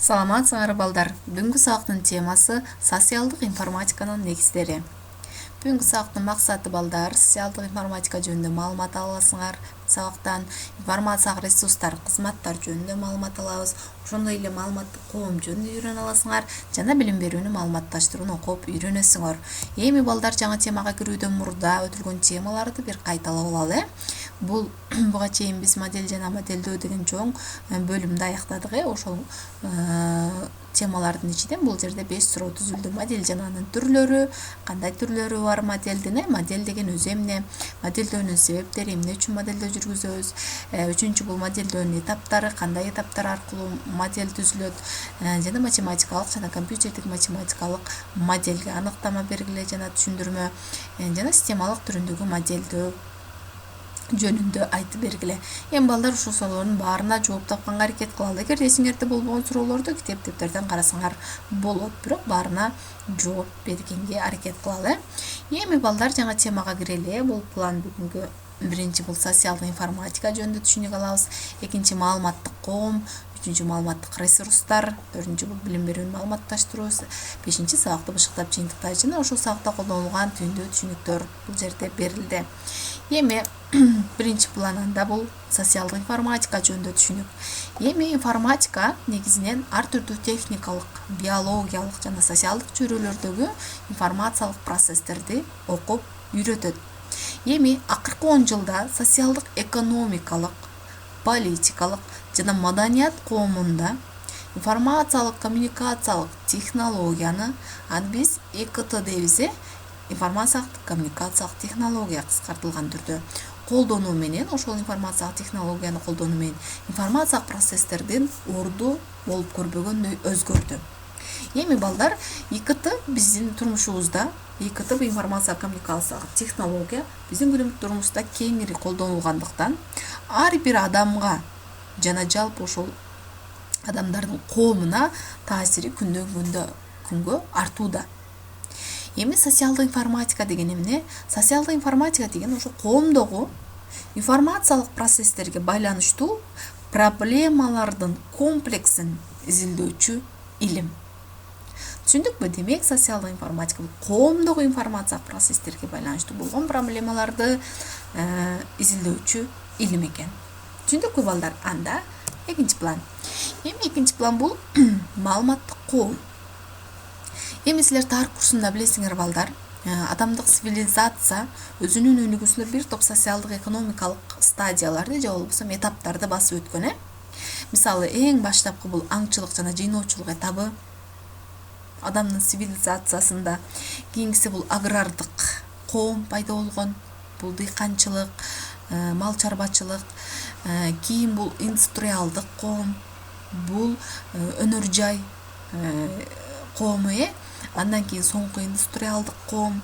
Саламатсыңар балдар. Бүгүнкү сабактын темасы социалдык информатиканын негиздери. Бүгүнкү сабактын максаты балдар социалдык информатика жөнүндө маалымат аласыңар. Сабактан информациялык ресурстар, кызматтар жөнүндө маалымат алабыз. Ошондой эле маалыматтык коом жөнүндө үйрөнө аласыңар жана билим берүүнү маалыматташтырууну окуп үйрөнөсүңөр. Эми балдар жаңы темага кирүүдөн мурда өтүлгөн темаларды бир кайталап алалы. Буга чейин биз модель жана модельдөө деген чоң бөлүмдү аяктадык. Ошол темалардын ичинен бул жерде 5 суроо түзүлдү. Модель жана анын түрлөрү, кандай түрлөрү бар моделдин, модель деген өзү эмне, модельдөөнүн себептери, эмне үчүн модельдөө жүргүзөбүз. Үчүнчү бул модельдөөнүн этаптары, кандай этаптар аркылуу модель түзүлөт, жана математикалык жана компьютердик математикалык модельге аныктама бергиле жана түшүндүрмө, жана системалык түрүндөгү модельдөө жөнүндө айтып бергиле. Эми балдар ушул суроолордун баарына жооп тапканга аракет кылалы. Эгер эсиңерде болбогон суроолорду китептерден карасаңар болот, бирок баарына жооп бергенге аракет кылалы. Эми балдар жаңы темага кирели. Бул план бүгүнкү биринчи бул социалдык информатика жөнүндө түшүнүк алабыз. Экинчи маалыматтык коом, үчүнчү маалыматтык ресурстар, төртүнчү бул билим берүүнү маалыматташтыруу, бешинчи сабакты бышыктап жыйынтыктар жана ошол сабакта колдонулган түйүндүү түшүнүктөр бул жерде берилди. Эми биринчи планында бул социалдык информатика жөнүндө түшүнүк. Эми информатика негизинен ар түрдүү техникалык, биологиялык жана социалдык чөйрөлөрдөгү информациялык процесстерди окуп үйрөтөт. Эми акыркы 10 жылда социалдык, экономикалык, политикалык жана маданият коомунда информациялык коммуникациялык технологияны биз ЭКТ дейбиз. Информациялык коммуникациялык технология кыскартылган түрдө колдонуу менен, ошол информациялык технологияны колдонуу менен информациялык процесстердин орду болуп көрбөгөндөй өзгөрдү. Эми балдар, ИКТ биздин турмушубузда, ИКТ бул информациялык коммуникациялык технология биздин күнүмдүк турмушубузда кеңири колдонулгандыктан ар бир адамга жана жалпы ошол адамдардын коомуна таасири күндөн күнгө артууда. Эми социалдык информатика деген эмне? Социалдык информатика деген ошо коомдогу информациялык процесстерге байланыштуу проблемалардын комплексин изилдөөчү илим. Түшүндүкпү? Демек, социалдык информатика бул коомдогу информациялык процесстерге байланыштуу болгон проблемаларды изилдөөчү илим экен. Түшүндүкпү балдар? Анда экинчи план. Эми экинчи план бул маалыматтык коом. Эми силер тарых курсунда билесиңер балдар, адамдык цивилизация өзүнүн өнүгүүсүндө бир топ социалдык экономикалык стадияларды же болбосо этаптарды басып өткөн. Мисалы, эң баштапкы бул аңчылык жана жыйноочулук этабы адамдын цивилизациясында. Кийинкиси бул агрардык коом пайда болгон. Бул дыйканчылык, мал чарбачылык. Кийин бул индустриалдык коом. Бул өнөр жай коому. Андан кийин соңку индустриалдык коом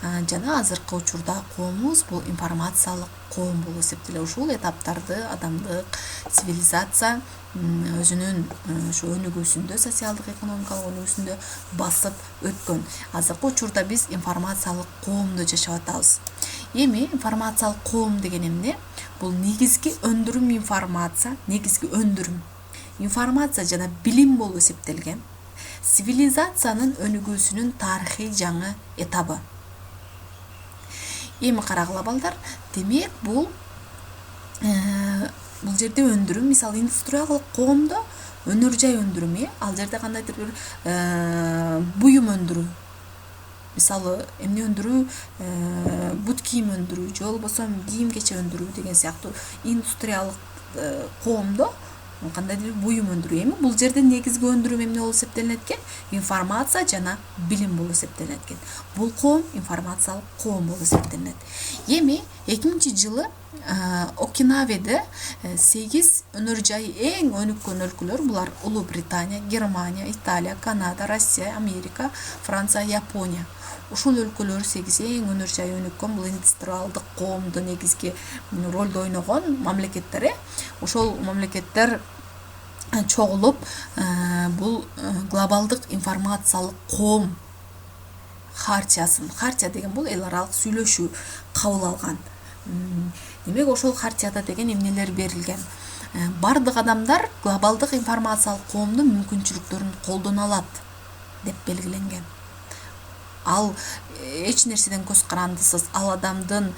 жана азыркы учурда коомубуз бул информациялык коом болуп эсептелет. Ушул этаптарды адамдык цивилизация өзүнүн ушу өнүгүүсүндө, социалдык экономикалык өнүгүүсүндө басып өткөн. Азыркы учурда биз информациялык коомдо жашап атабыз. Эми информациялык коом деген эмне? Бул негизги өндүрүм информация жана билим болуп эсептелген цивилизациянын өнүгүүсүнүн тарыхый жаңы этабы. Эми карагыла балдар, демек бул жерде өндүрүм, мисалы индустриалдык коомдо өнөр жай өндүрүмү, ал жерде кандайдыр бир буюм өндүрүү, мисалы эмне өндүрүү, бут кийим өндүрүү же болбосо кийим кече өндүрүү деген сыяктуу индустриалдык коомдо кандайдыр буюм өндүрүү. Эми бул жерде негизги өндүрүм эмне болуп эсептелет экен? Информация жана билим болуп эсептелет экен. Бул коом информациялык коом болуп эсептелет. Эми 2000-жылы Окинаведе 8 өнөр жай эң өнүккөн өлкөлөр, булар Улуу Британия, Германия, Италия, Канада, Россия, Америка, Франция, Япония. Ушул өлкөлөр 8 эң өнөр жай өнүккөн, бул индустриалдык коомдо негизги ролду ойногон мамлекеттер. Ошол мамлекеттер чогулуп бул глобалдык информациялык коом хартия деген бул эл аралык сүйлөшүү кабыл алган. Демек ошол хартияда деген эмнелер берилген? бардык адамдар глобалдык информациялык коомдун мүмкүнчүлүктөрүн колдоно алат деп белгиленген. Ал эч нерседен көз карандысыз, ал адамдын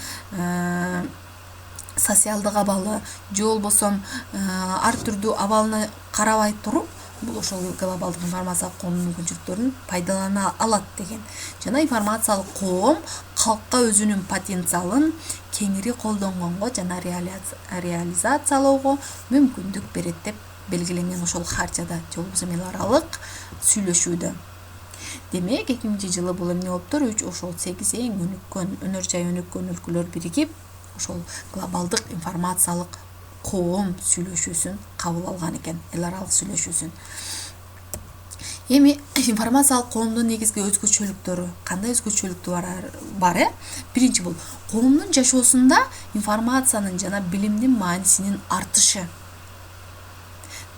социалдык абалы же болбосо ар түрдүү абалына карабай туруп, бул ошол глобалдык информациялык коомдун мүмкүнчүлүктөрүн пайдалана алат деген. Жана информациялык коом калкка өзүнүн потенциалын кеңири колдонгонго жана реализациялоого мүмкүндүк берет деп белгиленген ошол хартияда же болбосо эл аралык сүйлөшүүдө. Демек 2000-жылы бул эмне болуптур? Ошол 8 эң өнүккөн, өнөр жай өнүккөн өлкөлөр биригип, ошол глобалдык информациялык коом сүйлөшүүсүн кабыл алган экен, эл аралык сүйлөшүүсүн. Эми информациялык коомдун негизги өзгөчөлүктөрү, кандай өзгөчөлүктөр бар? Биринчи бул коомдун жашоосунда информациянын жана билимдин маанисинин артышы.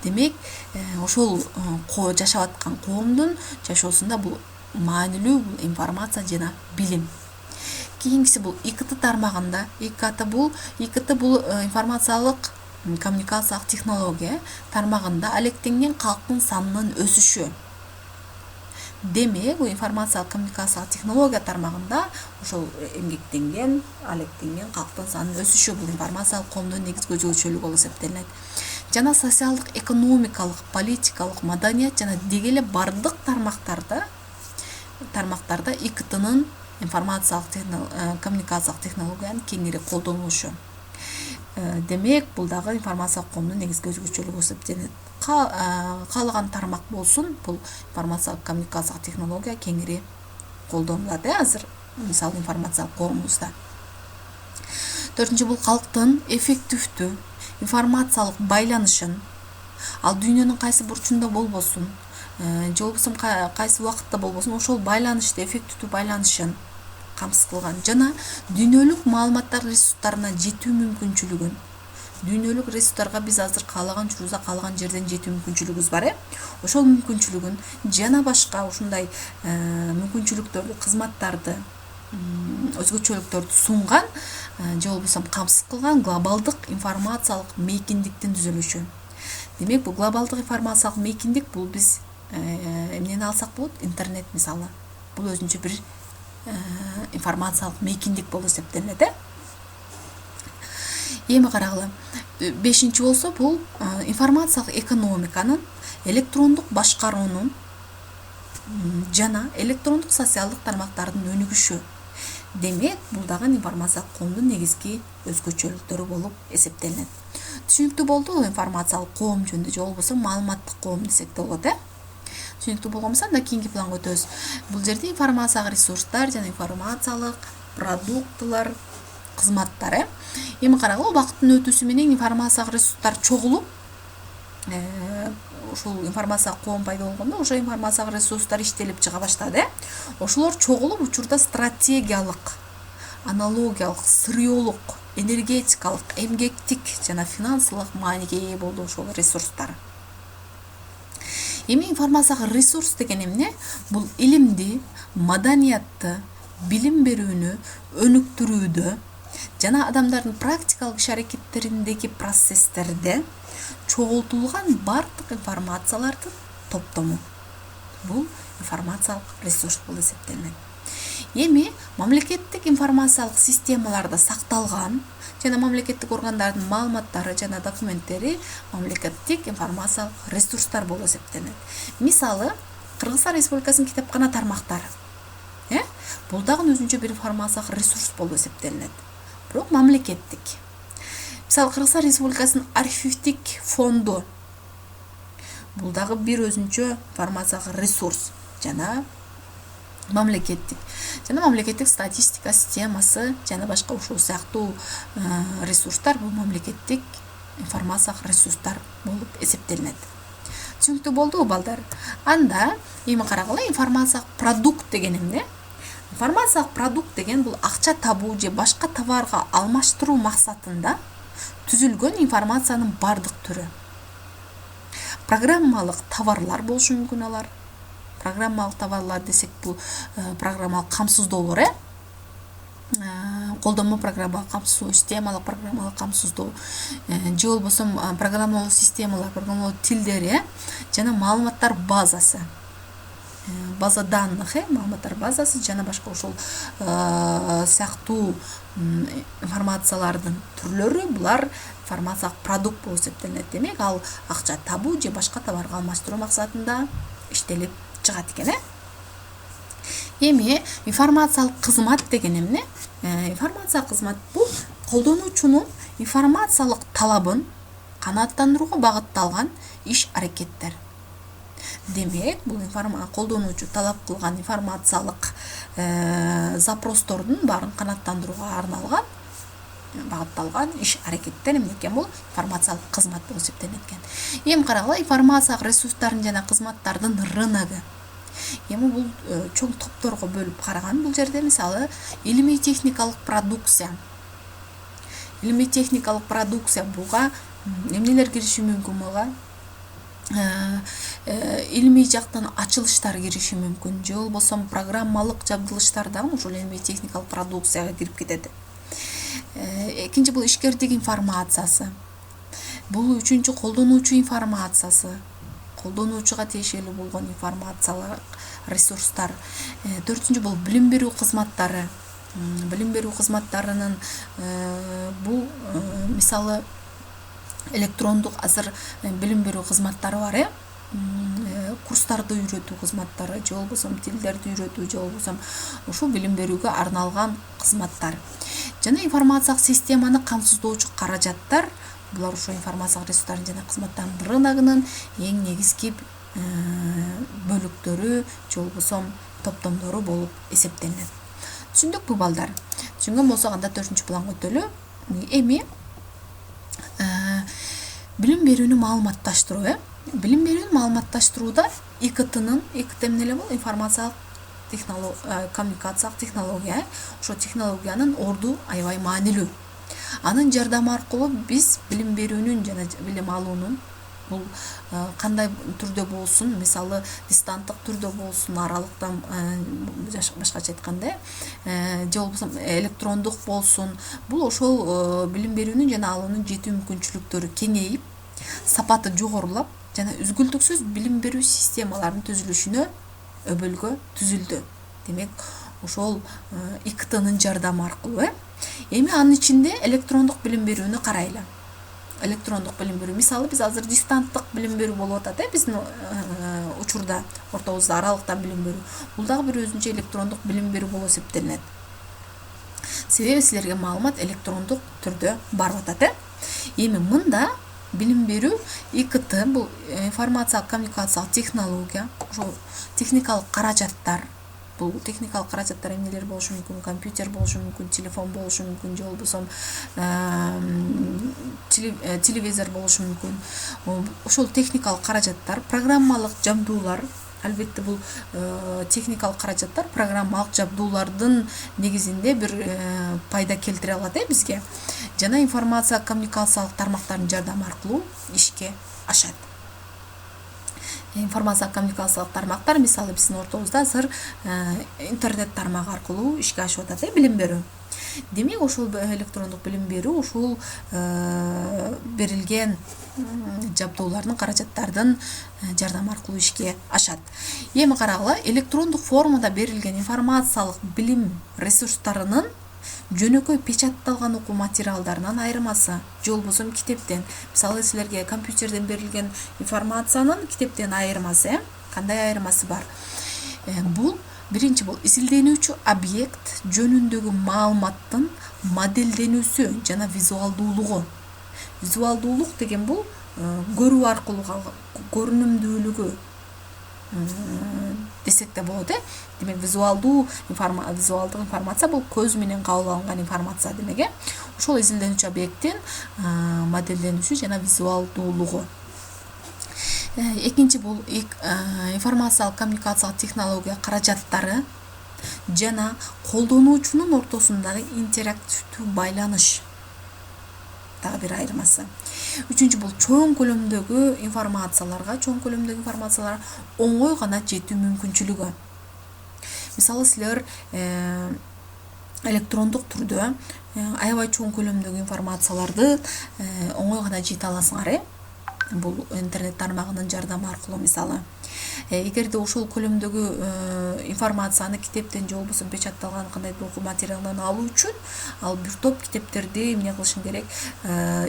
Демек, ошол жашап аткан коомдун жашоосунда бул маанилүү бул информация жана билим. Кийинкиси бул ИКТ тармагында, ИКТ бул информациялык коммуникациялык технология тармагында алектенген калктын санынын өсүшү. Демек, бул информациялык коммуникациялык технология тармагында ошол алектенген калктын санынын өсүшү бул информациялык коомдун негизги өзгөчөлүгү болуп эсептелет. Жана социалдык, экономикалык, политикалык, маданият жана деги эле бардык тармактарда ИКТнын информациялык коммуникациялык технологиянын кеңири колдонулушу. Демек, бул дагы информациялык коомдун негизги өзгөчөлүгү болуп эсептелет. Каалаган тармак болсун, бул информациялык коммуникациялык технология кеңири колдонулат азыр, мисалы информациялык коомубузда. Төртүнчү, бул калктын эффективдүү информациялык байланышын, ал дүйнөнүн кайсы бурчунда болбосун, же болбосо кайсы убакытта болбосун, ошол байланышты, эффективдүү байланышын камсыз кылган жана дүйнөлүк маалыматтар ресурстарына жетүү мүмкүнчүлүгүн. Дүйнөлүк ресурстарга биз азыр каалаган учурубузда каалаган жерден жетүү мүмкүнчүлүгүбүз бар. Ошол мүмкүнчүлүгүн жана башка ушундай мүмкүнчүлүктөрдү, кызматтарды, өзгөчөлүктөрдү сунган же болбосо камсыз кылган глобалдык информациялык мейкиндиктин түзүлүшү. Демек, бул глобалдык информациялык мейкиндик бул биз эмнени алсак болот? Интернет мисалы. Бул өзүнчө бир информациялык мейкиндик болуп эсептелет. Эми карагыла. 5-нчи болсо бул информациялык экономиканын, электрондук башкаруунун жана электрондук социалдык тармактардын өнүгүшү. Демек, бул дагы информациялык коомдун негизги өзгөчөлүктөрү болуп эсептелет. Түшүнүктүү болду информациялык коом жөнүндө же болбосо маалыматтык коом десек да болот. Түшүнүктүү болгонбуз, анда кийинки планга өтөбүз. Бул жерде информациялык ресурстар жана информациялык продуктылар, кызматтар. Эми карагыла, убакыттын өтүүсү менен информациялык ресурстар чогулуп, ошол информациялык коом пайда болгондо ошо информациялык ресурстар иштелип чыга баштады. Ошолор чогулуп учурда стратегиялык, аналогиялык, сырьеолук, энергетикалык, эмгектик жана финансылык мааниге ээ болду ошол ресурстар. Эми информациялык ресурс деген эмне? Бул илимди, маданиятты, билим берүүнү өнүктүрүүдө жана адамдардын практикалык иш аракеттериндеги процесстерде чогултулган бардык информациялардын топтому. Бул информациялык ресурс болуп эсептелет. Эми мамлекеттик информациялык системаларда сакталган жана мамлекеттик органдардын маалыматтары жана документтери мамлекеттик информациялык ресурстар болуп эсептелет. Мисалы, Кыргызстан Республикасынын китепкана тармактары. Бул дагы өзүнчө бир информациялык ресурс болуп эсептелет. Бирок мамлекеттик. Мисалы, Кыргызстан Республикасынын архивдик фонду. Бул дагы бир өзүнчө информациялык ресурс жана мамлекеттик. Жана мамлекеттик статистика системасы жана башка ушул сыяктуу ресурстар бул мамлекеттик информациялык ресурстар болуп эсептелет. Түшүнүктүү болдубу, балдар? Анда эми карагыла, информациялык продукт деген эмне? Информациялык продукт деген бул акча табуу же башка товарга алмаштыруу максатында түзүлгөн информациянын бардык түрү. Программалык товарлар болушу мүмкүн алар. Программалык товарлар десек, бул программалык камсыздоолор, колдонмо программалык камсыздоо, системалык программалык камсыздоо же болбосо программалоо системалар, программалоо тилдери жана маалыматтар базасы, база данных, маалыматтар базасы жана башка ошол сыяктуу информациялардын түрлөрү, булар информациялык продукт болуп эсептелинет. Демек ал акча табуу же башка товарга алмаштыруу максатында иштелип чыгат экен. Эми информациялык кызмат деген эмне? Информациялык кызмат бул колдонуучунун информациялык талабын канааттандырууга багытталган иш-аракеттер. Демек, бул колдонуучу талап кылган информациялык запростордун баарын канааттандырууга арналган багытталган иш-аракеттер эмне экен? Бул информациялык кызмат болуп эсептелет экен. Эми карагыла, информациялык ресурстардын жана кызматтардын рыногу. Эми бул чоң топторго бөлүп караган. Бул жерде мисалы илимий техникалык продукция. Илимий техникалык продукция буга эмнелер кириши мүмкүн буга? Илимий жактан ачылыштар кириши мүмкүн. Же болбосо программалык жабдылыштар дагы ушул илимий техникалык продукцияга кирип кетет. Экинчи бул ишкердик информациясы. Бул үчүнчү колдонуучу информациясы. Колдонуучуга тиешелүү болгон информациялык ресурстар. Төртүнчү бул билим берүү кызматтары. Билим берүү кызматтарынын бул мисалы электрондук азыр билим берүү кызматтары бар, курстарды үйрөтүү кызматтары, же болбосо тилдерди үйрөтүү, же болбосо ушул билим берүүгө арналган кызматтар. Жана информациялык системаны камсыздоочу каражаттар. Булар ошо информациялык ресурстардын жана кызматтардын рыногунун эң негизги бөлүктөрү, же болбосо топтомдору болуп эсептелет. Түшүндүкпү балдар? Түшүнгөн болсок, анда 4-чү планга өтөлү. Эми билим берүүнү маалыматташтыруу, билим берүүнү маалыматташтырууда ИКТнын эмне бул? Информациялык коммуникациялык технология. Ошо технологиянын орду аябай маанилүү. Анын жардамы аркылуу биз билим берүүнүн жана билим алуунун бул кандай түрдө болсун, мисалы дистанттык түрдө болсун, аралыктан башкача айтканда, же болбосо электрондук болсун, бул ошол билим берүүнүн жана алуунун жетүү мүмкүнчүлүктөрү кеңейип, сапаты жогорулап жана үзгүлтүксүз билим берүү системаларынын түзүлүшүнө өбөлгө түзүлдү. Демек, ошол ИКТнын жардамы аркылуу. Эми анын ичинде электрондук билим берүүнү карайлы. Электрондук билим берүү, мисалы биз азыр дистанттык билим берүү болуп атат, биздин учурда, ортобузда аралыктан билим берүү. Бул дагы бир өзүнчө электрондук билим берүү болуп эсептелет. Себеби силерге маалымат электрондук түрдө барып атат. Эми мында билим берүү ИКТ, бул информациялык коммуникациялык технология, ошол техникалык каражаттар. Бул техникалык каражаттар эмнелер болушу мүмкүн? Компьютер болушу мүмкүн, телефон болушу мүмкүн, же болбосо телевизор болушу мүмкүн. Ошол техникалык каражаттар, программалык жабдуулар, албетте бул техникалык каражаттар программалык жабдуулардын негизинде бир пайда келтире алат бизге. Жана информация коммуникациялык тармактардын жардамы аркылуу ишке ашат. Информациялык коммуникациялык тармактар, мисалы биздин ортобузда азыр интернет тармагы аркылуу ишке ашып атат билим берүү. Демек, ошол электрондук билим берүү ушул берилген жабдуулардын, каражаттардын жардамы аркылуу ишке ашат. Эми карагыла, электрондук формада берилген информациялык билим ресурстарынын жөнөкөй печатталган окуу материалдарынан айырмасы, же болбосо китептен, мисалы силерге компьютерден берилген информациянын китептен айырмасы, кандай айырмасы бар? Бул биринчи бул изилденүүчү объект жөнүндөгү маалыматтын моделденүүсү жана визуалдуулугу. Визуалдуулук деген бул көрүү аркылуу көрүнүмдүүлүгү десек де болот. Демек, визуалдык информация бул көз менен кабыл алынган информация демек. Ошол изилденүүчү объекттин моделденүүсү жана визуалдуулугу. Экинчи бул информациялык коммуникациялык технология каражаттары жана колдонуучунун ортосундагы интерактивдүү байланыш. Дагы бир айырмасы. Үчүнчү бул чоң көлөмдөгү информацияларга оңой гана жетүү мүмкүнчүлүгү. Мисалы силер электрондук түрдө аябай чоң көлөмдөгү информацияларды оңой гана жете аласыңар. Бул интернет тармагынын жардамы аркылуу мисалы. Эгерде ошол көлөмдөгү информацияны китептен же болбосо печатталган кандайдыр окуу материалдан алуу үчүн ал бир топ китептерди эмне кылышың керек,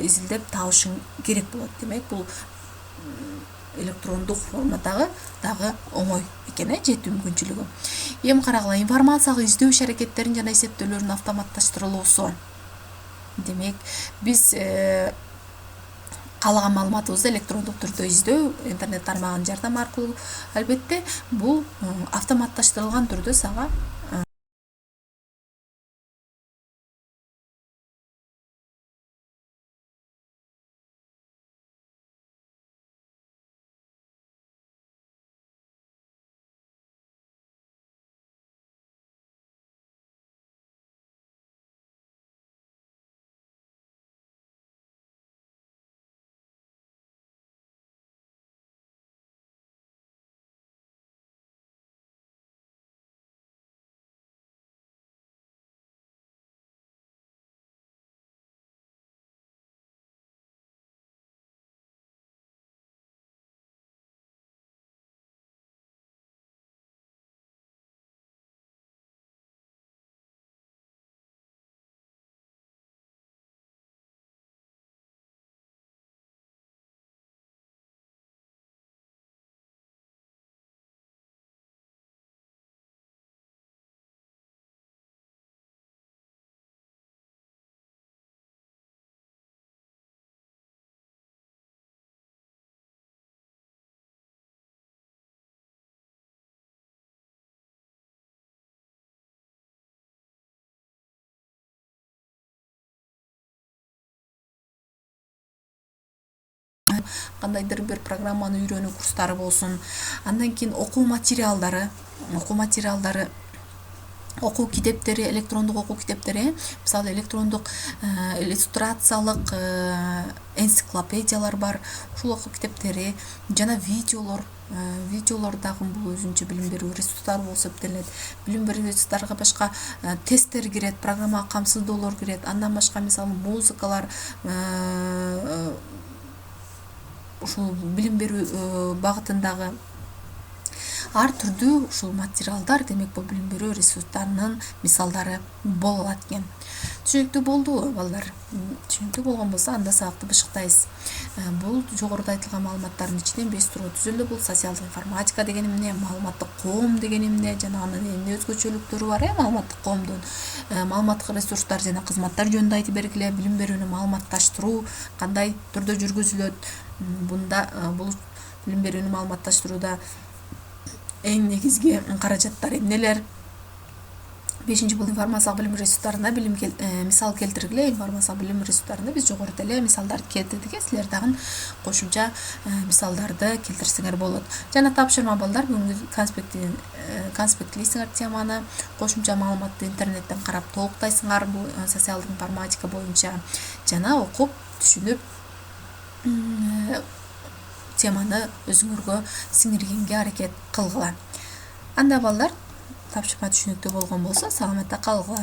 изилдеп табышың керек болот. Демек бул электрондук форматагы дагы оңой экен, жетүү мүмкүнчүлүгү. Эми карагыла, информациялык издөө иш аракеттерин жана эсептөөлөрүн автоматташтырылуусу. Демек биз каалаган маалыматыбызды электрондук түрдө издөө интернет тармагынын жардамы аркылуу, албетте бул автоматташтырылган түрдө сага кандайдыр бир программаны үйрөнүү курстары болсун, андан кийин окуу материалдары, окуу китептери, электрондук окуу китептери, мисалы электрондук иллюстрациялык энциклопедиялар бар, ушул окуу китептери жана видеолор дагы бул өзүнчө билим берүү ресурстары болуп эсептелет. Билим берүү ресурстарга башка тесттер кирет, программа камсыздоолор кирет, андан башка мисалы музыкалар, ушул билим берүү багытындагы ар түрдүү ушул материалдар, демек бул билим берүү ресурстарынын мисалдары боло алат экен. Түшүнүктүү болдубу, балдар? Түшүнүктүү болгон болсо анда сабакты бышыктайбыз. Бул жогоруда айтылган маалыматтардын ичинен 5 тургу түзүлдү. Бул социалдык информатика деген эмне, маалыматтык коом деген эмне, жана анын эмне өзгөчөлүктөрү бар, маалыматтык коомдун. Маалыматтык ресурстар жана кызматтар жөнүндө айтып бергиле, билим берүүнү маалыматташтыруу кандай түрдө жүргүзүлөт. Бул билим берүүнү маалыматташтырууда эң негизги каражаттар эмнелер? 5 бул информациялык билим ресурстарына мисал келтиргиле. Информациялык билим ресурстарында биз жогоруда эле мисалдарды келтирдик. Силер дагы кошумча мисалдарды келтирсеңер болот. Жана тапшырма балдар, бүгүнкү конспектлейсиңер теманы, кошумча маалыматты интернеттен карап толуктайсыңар бул социалдык информатика боюнча, жана окуп, түшүнүп теманы өзүңөргө сиңиргенге аракет кылгыла. Анда балдар, тапшырма түшүнүктүү болгон болсо саламатта калгыла.